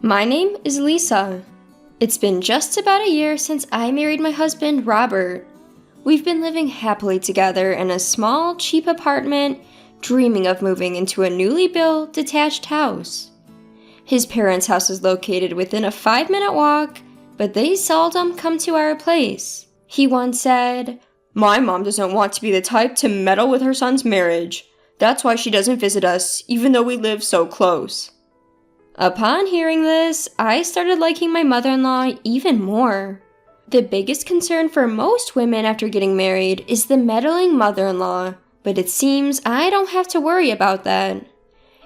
My name is Lisa. It's been just about a year since I married my husband, Robert. We've been living happily together in a small, cheap apartment, dreaming of moving into a newly built, detached house. His parents' house is located within a 5-minute walk, but they seldom come to our place. He once said, "My mom doesn't want to be the type to meddle with her son's marriage. That's why she doesn't visit us, even though we live so close." Upon hearing this, I started liking my mother-in-law even more. The biggest concern for most women after getting married is the meddling mother-in-law, but it seems I don't have to worry about that.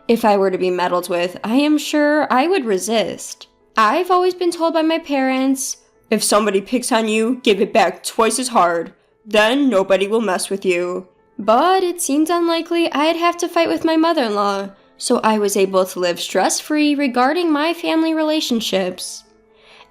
If I were to be meddled with, I am sure I would resist. I've always been told by my parents, "If somebody picks on you, give it back twice as hard. Then nobody will mess with you." But it seemed unlikely I'd have to fight with my mother-in-law, so I was able to live stress-free regarding my family relationships.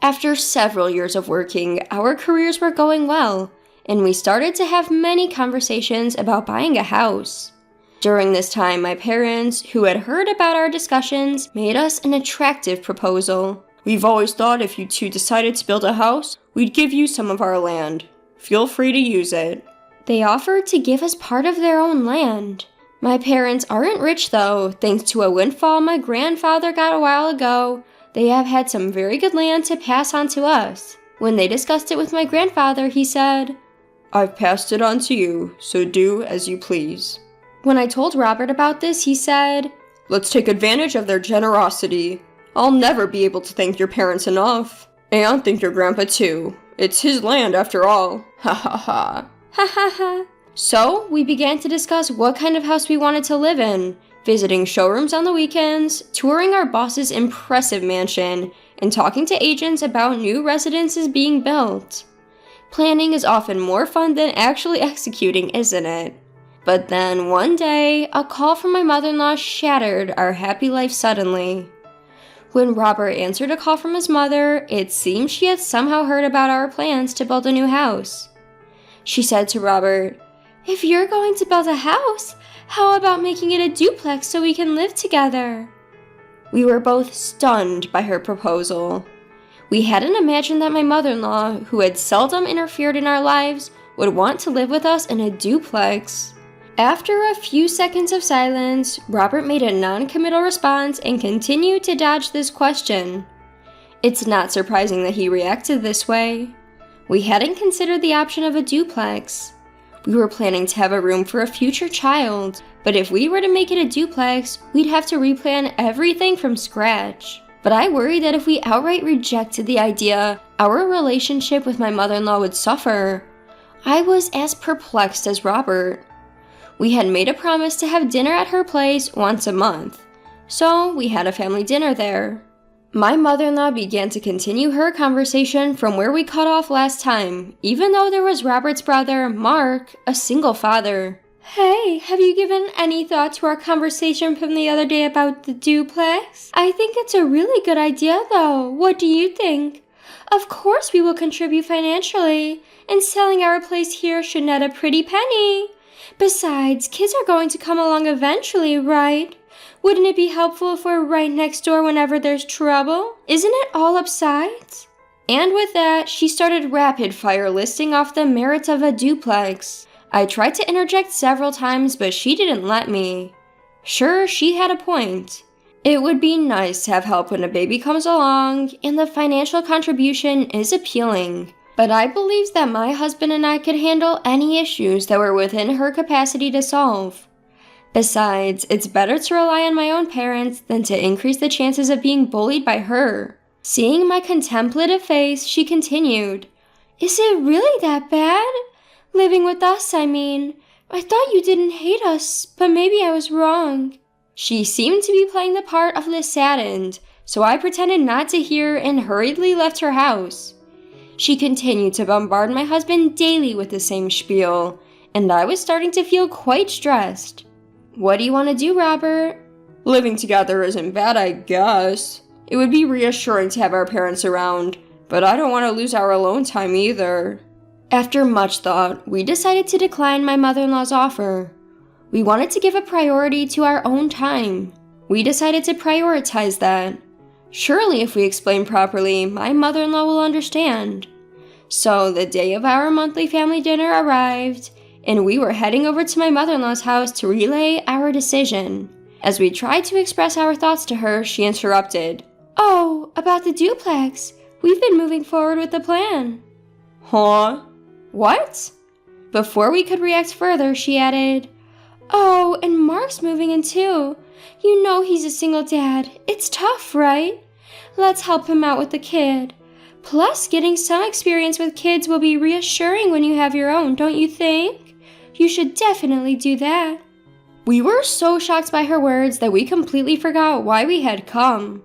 After several years of working, our careers were going well, and we started to have many conversations about buying a house. During this time, my parents, who had heard about our discussions, made us an attractive proposal. "We've always thought if you two decided to build a house, we'd give you some of our land. Feel free to use it." They offered to give us part of their own land. My parents aren't rich though, thanks to a windfall my grandfather got a while ago. They have had some very good land to pass on to us. When they discussed it with my grandfather, he said, "I've passed it on to you, so do as you please." When I told Robert about this, he said, "Let's take advantage of their generosity. I'll never be able to thank your parents enough. And thank your grandpa too. It's his land after all. Ha ha ha." Ha ha ha. So, we began to discuss what kind of house we wanted to live in, visiting showrooms on the weekends, touring our boss's impressive mansion, and talking to agents about new residences being built. Planning is often more fun than actually executing, isn't it? But then, one day, a call from my mother-in-law shattered our happy life suddenly. When Robert answered a call from his mother, it seemed she had somehow heard about our plans to build a new house. She said to Robert, "If you're going to build a house, how about making it a duplex so we can live together?" We were both stunned by her proposal. We hadn't imagined that my mother-in-law, who had seldom interfered in our lives, would want to live with us in a duplex. After a few seconds of silence, Robert made a non-committal response and continued to dodge this question. It's not surprising that he reacted this way. We hadn't considered the option of a duplex. We were planning to have a room for a future child, but if we were to make it a duplex, we'd have to replan everything from scratch. But I worried that if we outright rejected the idea, our relationship with my mother-in-law would suffer. I was as perplexed as Robert. We had made a promise to have dinner at her place once a month, so we had a family dinner there. My mother-in-law began to continue her conversation from where we cut off last time, even though there was Robert's brother, Mark, a single father. "Hey, have you given any thought to our conversation from the other day about the duplex? I think it's a really good idea though. What do you think? Of course we will contribute financially, and selling our place here should net a pretty penny. Besides, kids are going to come along eventually, right? Wouldn't it be helpful if we're right next door whenever there's trouble? Isn't it all upsides?" And with that, she started rapid-fire listing off the merits of a duplex. I tried to interject several times, but she didn't let me. Sure, she had a point. It would be nice to have help when a baby comes along, and the financial contribution is appealing. But I believed that my husband and I could handle any issues that were within her capacity to solve. Besides, it's better to rely on my own parents than to increase the chances of being bullied by her. Seeing my contemplative face, she continued, "Is it really that bad? Living with us, I mean. I thought you didn't hate us, but maybe I was wrong." She seemed to be playing the part of the saddened, so I pretended not to hear and hurriedly left her house. She continued to bombard my husband daily with the same spiel, and I was starting to feel quite stressed. "What do you want to do, Robert?" "Living together isn't bad, I guess. It would be reassuring to have our parents around, but I don't want to lose our alone time either." After much thought, we decided to decline my mother-in-law's offer. We wanted to give a priority to our own time. We decided to prioritize that. Surely if we explain properly, my mother-in-law will understand. So the day of our monthly family dinner arrived, and we were heading over to my mother-in-law's house to relay our decision. As we tried to express our thoughts to her, she interrupted. "Oh, about the duplex. We've been moving forward with the plan." "Huh? What?" Before we could react further, she added, "Oh, and Mark's moving in too. You know he's a single dad. It's tough, right? Let's help him out with the kid. Plus, getting some experience with kids will be reassuring when you have your own, don't you think? You should definitely do that." We were so shocked by her words that we completely forgot why we had come.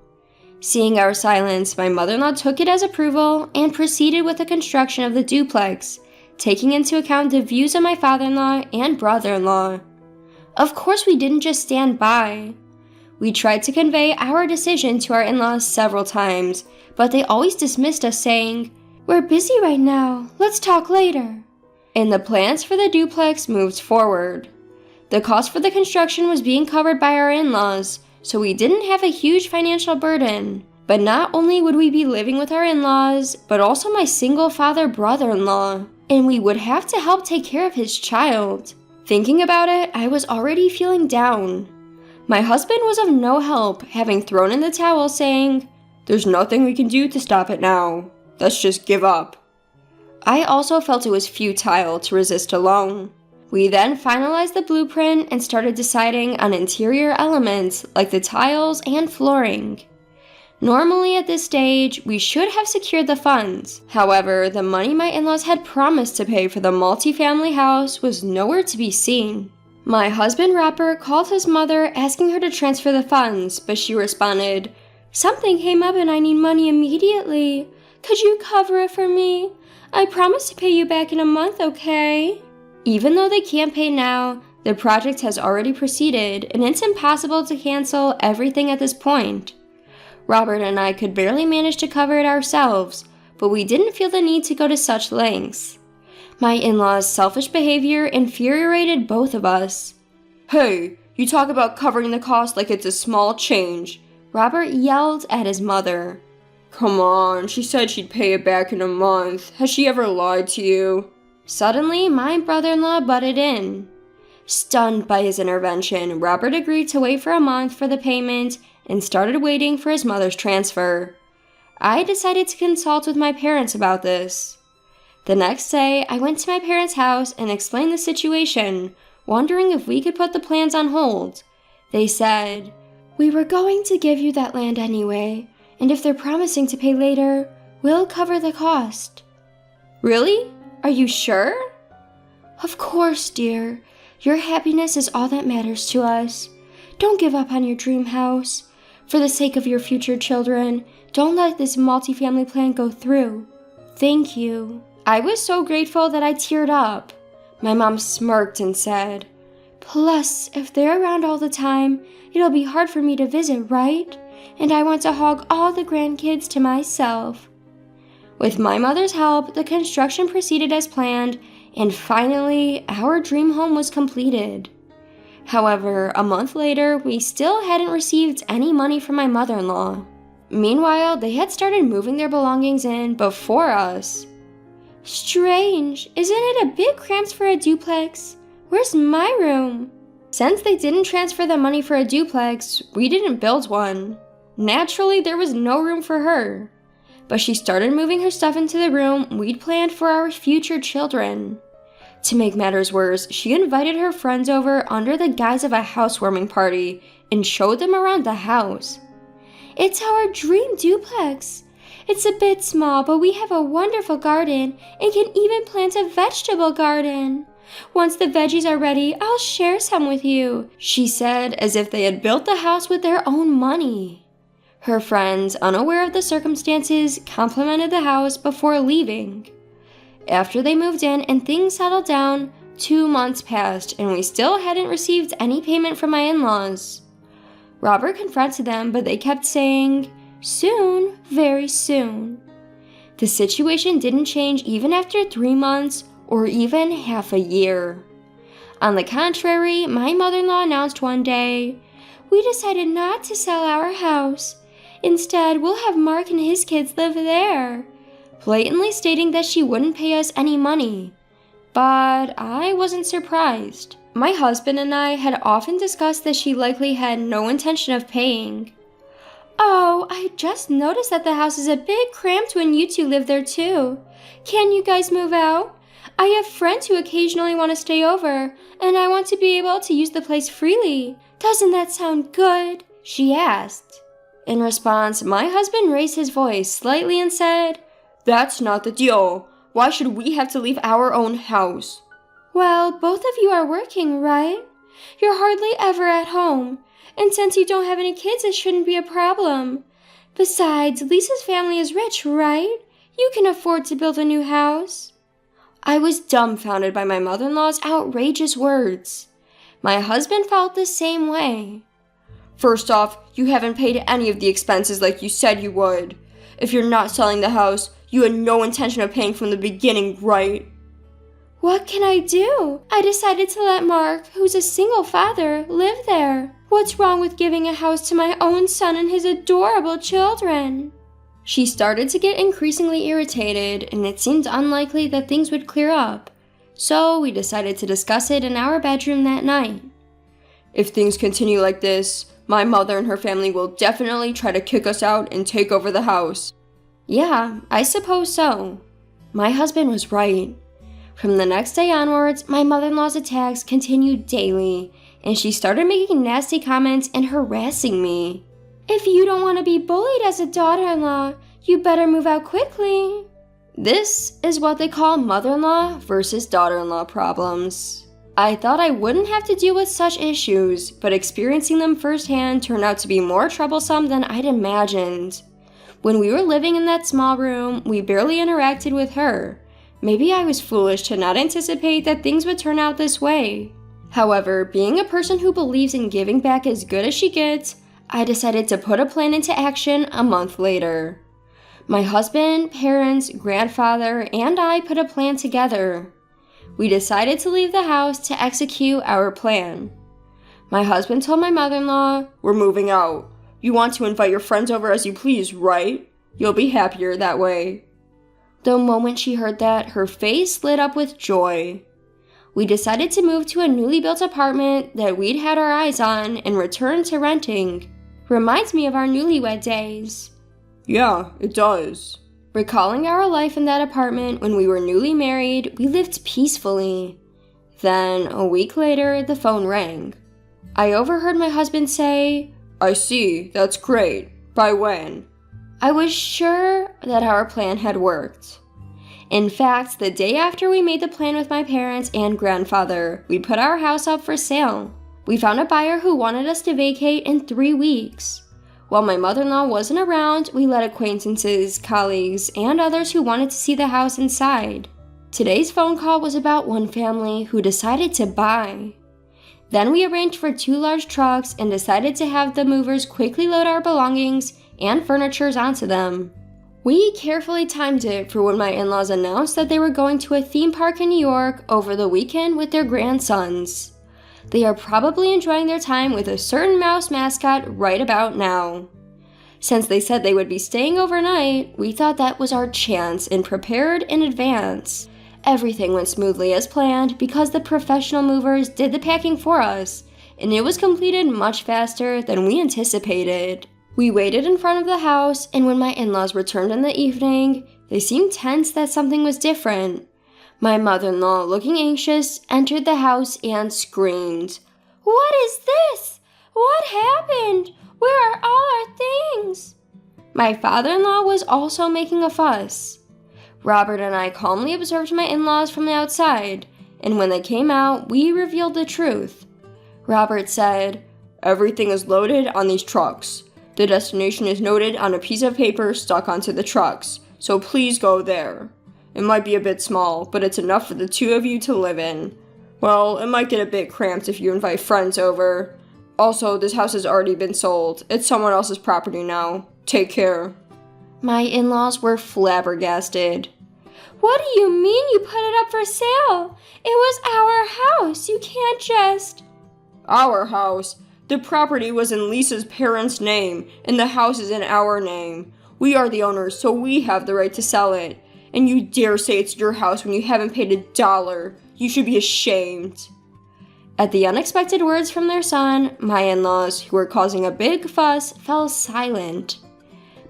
Seeing our silence, my mother-in-law took it as approval and proceeded with the construction of the duplex, taking into account the views of my father-in-law and brother-in-law. Of course, we didn't just stand by. We tried to convey our decision to our in-laws several times, but they always dismissed us saying, "We're busy right now, let's talk later." And the plans for the duplex moved forward. The cost for the construction was being covered by our in-laws, so we didn't have a huge financial burden. But not only would we be living with our in-laws, but also my single father brother-in-law, and we would have to help take care of his child. Thinking about it, I was already feeling down. My husband was of no help, having thrown in the towel saying, "There's nothing we can do to stop it now. Let's just give up." I also felt it was futile to resist alone. We then finalized the blueprint and started deciding on interior elements like the tiles and flooring. Normally at this stage, we should have secured the funds. However, the money my in-laws had promised to pay for the multi-family house was nowhere to be seen. My husband Robert called his mother asking her to transfer the funds, but she responded, "Something came up and I need money immediately. Could you cover it for me? I promise to pay you back in a month, okay?" Even though they can't pay now, the project has already proceeded and it's impossible to cancel everything at this point. Robert and I could barely manage to cover it ourselves, but we didn't feel the need to go to such lengths. My in-laws' selfish behavior infuriated both of us. "Hey, you talk about covering the cost like it's a small change," Robert yelled at his mother. "Come on, she said she'd pay it back in a month. Has she ever lied to you?" Suddenly, my brother-in-law butted in. Stunned by his intervention, Robert agreed to wait for a month for the payment and started waiting for his mother's transfer. I decided to consult with my parents about this. The next day, I went to my parents' house and explained the situation, wondering if we could put the plans on hold. They said, "We were going to give you that land anyway, and if they're promising to pay later, we'll cover the cost." "Really? Are you sure?" "Of course, dear. Your happiness is all that matters to us. Don't give up on your dream house. For the sake of your future children, don't let this multifamily plan go through. Thank you." I was so grateful that I teared up. My mom smirked and said, "Plus, if they're around all the time, it'll be hard for me to visit, right? And I want to hog all the grandkids to myself." With my mother's help, the construction proceeded as planned, and finally, our dream home was completed. However, a month later, we still hadn't received any money from my mother-in-law. Meanwhile, they had started moving their belongings in before us. "Strange, isn't it a bit cramped for a duplex? Where's my room?" Since they didn't transfer the money for a duplex, we didn't build one. Naturally, there was no room for her. But she started moving her stuff into the room we'd planned for our future children. To make matters worse, she invited her friends over under the guise of a housewarming party and showed them around the house. "It's our dream duplex. It's a bit small, but we have a wonderful garden and can even plant a vegetable garden. Once the veggies are ready, I'll share some with you," she said, as if they had built the house with their own money. Her friends, unaware of the circumstances, complimented the house before leaving. After they moved in and things settled down, 2 months passed and we still hadn't received any payment from my in-laws. Robert confronted them, but they kept saying, "Soon, very soon." The situation didn't change even after 3 months or even half a year. On the contrary, my mother-in-law announced one day, "We decided not to sell our house. Instead, we'll have Mark and his kids live there," blatantly stating that she wouldn't pay us any money. But I wasn't surprised. My husband and I had often discussed that she likely had no intention of paying. "Oh, I just noticed that the house is a bit cramped when you two live there too. Can you guys move out? I have friends who occasionally want to stay over, and I want to be able to use the place freely. Doesn't that sound good?" she asked. In response, my husband raised his voice slightly and said, "That's not the deal. Why should we have to leave our own house?" "Well, both of you are working, right? You're hardly ever at home. And since you don't have any kids, it shouldn't be a problem. Besides, Lisa's family is rich, right? You can afford to build a new house." I was dumbfounded by my mother-in-law's outrageous words. My husband felt the same way. "First off, you haven't paid any of the expenses like you said you would. If you're not selling the house, you had no intention of paying from the beginning, right?" "What can I do? I decided to let Mark, who's a single father, live there. What's wrong with giving a house to my own son and his adorable children?" She started to get increasingly irritated, and it seemed unlikely that things would clear up. So we decided to discuss it in our bedroom that night. "If things continue like this, my mother and her family will definitely try to kick us out and take over the house." Yeah, I suppose so. My husband was right. From the next day onwards, my mother-in-law's attacks continued daily, and she started making nasty comments and harassing me. "If you don't want to be bullied as a daughter-in-law, you better move out quickly." This is what they call mother-in-law versus daughter-in-law problems. I thought I wouldn't have to deal with such issues, but experiencing them firsthand turned out to be more troublesome than I'd imagined. When we were living in that small room, we barely interacted with her. Maybe I was foolish to not anticipate that things would turn out this way. However, being a person who believes in giving back as good as she gets, I decided to put a plan into action a month later. My husband, parents, grandfather, and I put a plan together. We decided to leave the house to execute our plan. My husband told my mother-in-law, "We're moving out. You want to invite your friends over as you please, right? You'll be happier that way." The moment she heard that, her face lit up with joy. We decided to move to a newly built apartment that we'd had our eyes on and return to renting. Reminds me of our newlywed days. Yeah, it does. Recalling our life in that apartment when we were newly married, we lived peacefully. Then, a week later, the phone rang. I overheard my husband say, "I see, that's great. By when?" I was sure that our plan had worked. In fact, the day after we made the plan with my parents and grandfather, we put our house up for sale. We found a buyer who wanted us to vacate in 3 weeks. While my mother-in-law wasn't around, we let acquaintances, colleagues, and others who wanted to see the house inside. Today's phone call was about one family who decided to buy. Then we arranged for 2 large trucks and decided to have the movers quickly load our belongings and furnitures onto them. We carefully timed it for when my in-laws announced that they were going to a theme park in New York over the weekend with their grandsons. They are probably enjoying their time with a certain mouse mascot right about now. Since they said they would be staying overnight, we thought that was our chance and prepared in advance. Everything went smoothly as planned because the professional movers did the packing for us, and it was completed much faster than we anticipated. We waited in front of the house, and when my in-laws returned in the evening, they seemed tense that something was different. My mother-in-law, looking anxious, entered the house and screamed, "What is this? What happened? Where are all our things?" My father-in-law was also making a fuss. Robert and I calmly observed my in-laws from the outside, and when they came out, we revealed the truth. Robert said, "Everything is loaded on these trucks. The destination is noted on a piece of paper stuck onto the trucks, so please go there. It might be a bit small, but it's enough for the 2 of you to live in. Well, it might get a bit cramped if you invite friends over. Also, this house has already been sold. It's someone else's property now. Take care." My in-laws were flabbergasted. "What do you mean you put it up for sale? It was our house. You can't just..." "Our house? The property was in Lisa's parents' name, and the house is in our name. We are the owners, so we have the right to sell it. And you dare say it's your house when you haven't paid $1. You should be ashamed. At the unexpected words from their son, my in-laws, who were causing a big fuss, fell silent.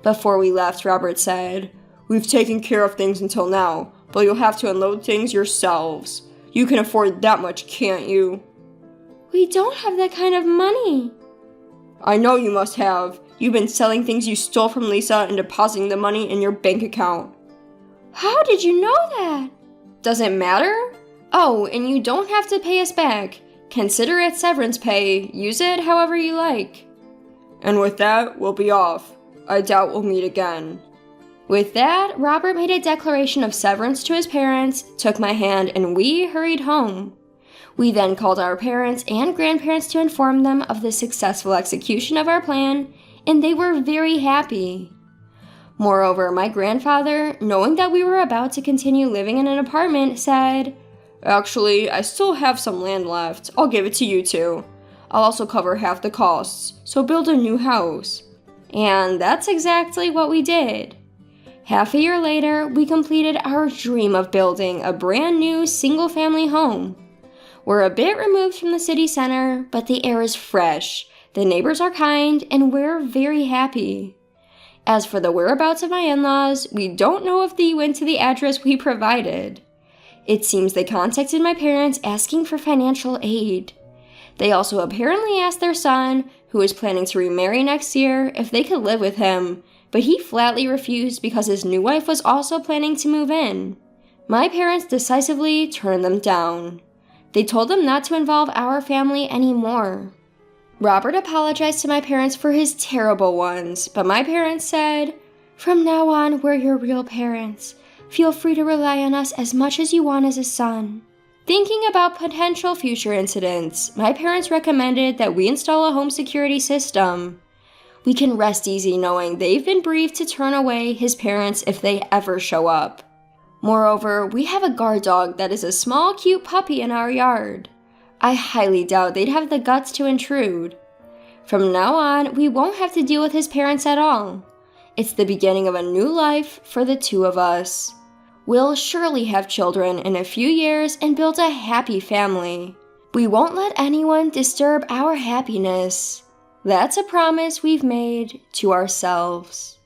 Before we left, Robert said, "We've taken care of things until now, but you'll have to unload things yourselves. You can afford that much, can't you?" "We don't have that kind of money." "I know you must have. You've been selling things you stole from Lisa and depositing the money in your bank account." "How did you know that?" "Does it matter? Oh, and you don't have to pay us back. Consider it severance pay. Use it however you like." And with that, we'll be off. I doubt we'll meet again. With that, Robert made a declaration of severance to his parents, took my hand, and we hurried home. We then called our parents and grandparents to inform them of the successful execution of our plan, and they were very happy. Moreover, my grandfather, knowing that we were about to continue living in an apartment, said, "Actually, I still have some land left. I'll give it to you two. I'll also cover half the costs, so build a new house." And that's exactly what we did. Half a year later, we completed our dream of building a brand new single-family home. We're a bit removed from the city center, but the air is fresh, the neighbors are kind, and we're very happy. As for the whereabouts of my in-laws, we don't know if they went to the address we provided. It seems they contacted my parents asking for financial aid. They also apparently asked their son, who is planning to remarry next year, if they could live with him, but he flatly refused because his new wife was also planning to move in. My parents decisively turned them down. They told them not to involve our family anymore. Robert apologized to my parents for his terrible ones, but my parents said, "From now on, we're your real parents. Feel free to rely on us as much as you want as a son." Thinking about potential future incidents, my parents recommended that we install a home security system. We can rest easy knowing they've been briefed to turn away his parents if they ever show up. Moreover, we have a guard dog that is a small, cute puppy in our yard. I highly doubt they'd have the guts to intrude. From now on, we won't have to deal with his parents at all. It's the beginning of a new life for the two of us. We'll surely have children in a few years and build a happy family. We won't let anyone disturb our happiness. That's a promise we've made to ourselves.